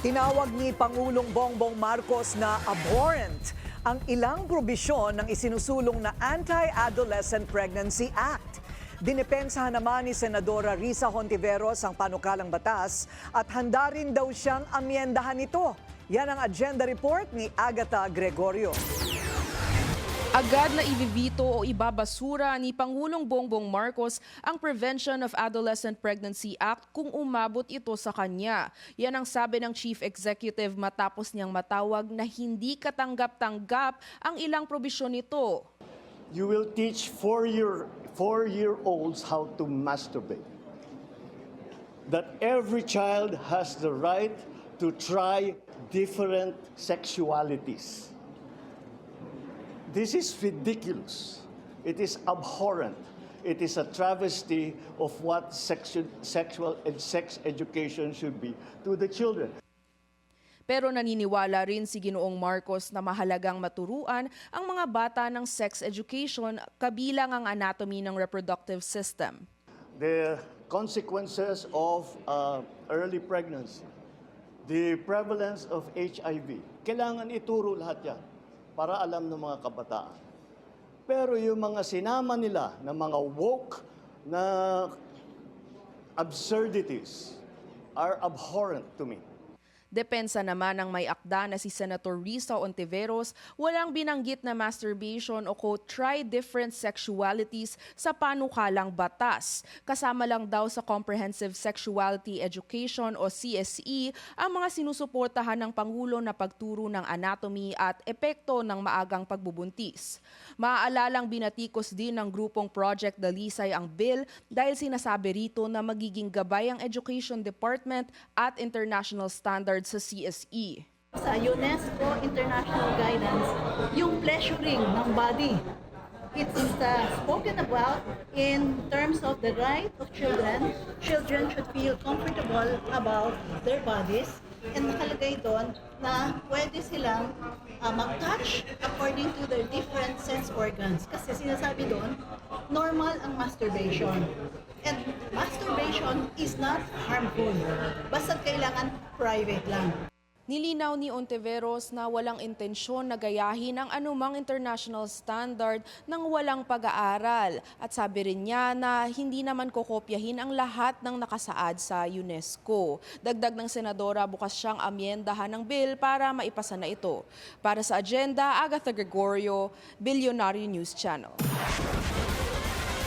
Tinawag ni Pangulong Bongbong Marcos na abhorrent ang ilang probisyon ng isinusulong na Anti-Adolescent Pregnancy Act. Dinepensahan naman ni Senadora Risa Hontiveros ang panukalang batas at handa rin daw siyang amyendahan ito. Yan ang agenda report ni Agatha Gregorio. Agad na ibibito o ibabasura ni Pangulong Bongbong Marcos ang Prevention of Adolescent Pregnancy Act kung umabot ito sa kanya. Yan ang sabi ng Chief Executive matapos niyang matawag na hindi katanggap-tanggap ang ilang probisyon nito. You will teach four-year-olds how to masturbate. That every child has the right to try different sexualities. This is ridiculous. It is abhorrent. It is a travesty of what sexual and sex education should be to the children. Pero naniniwala rin si Ginoong Marcos na mahalagang maturuan ang mga bata ng sex education kabilang ang anatomy ng reproductive system. The consequences of early pregnancy, the prevalence of HIV, kailangan ituro lahat yan para alam ng mga kabataan. Pero yung mga sinama nila na mga woke na absurdities are abhorrent to me. Depensa naman ng may akda na si Senator Risa Hontiveros, walang binanggit na masturbation o try different sexualities sa panukalang batas. Kasama lang daw sa Comprehensive Sexuality Education o CSE ang mga sinusuportahan ng Pangulo na pagturo ng anatomy at epekto ng maagang pagbubuntis. Maaalalang binatikos din ng grupong Project Dalisay ang bill dahil sinasabi rito na magiging gabay ang Education Department at international standards sa CSE. Sa UNESCO International Guidance, yung pleasuring ng body, it's spoken about in terms of the right of children. Children should feel comfortable about their bodies, and nakalagay doon na pwede silang mag-touch according to their different sense organs. Kasi sinasabi doon, normal ang masturbation. And masturbation is not harmful. Basta kailangan private lang. Nilinaw ni Hontiveros na walang intensyon na gayahin ang anumang international standard ng walang pag-aaral. At sabi rin niya na hindi naman kokopyahin ang lahat ng nakasaad sa UNESCO. Dagdag ng senadora, bukas siyang amyendahan ng bill para maipasa na ito. Para sa agenda, Agatha Gregorio, Billionaire News Channel.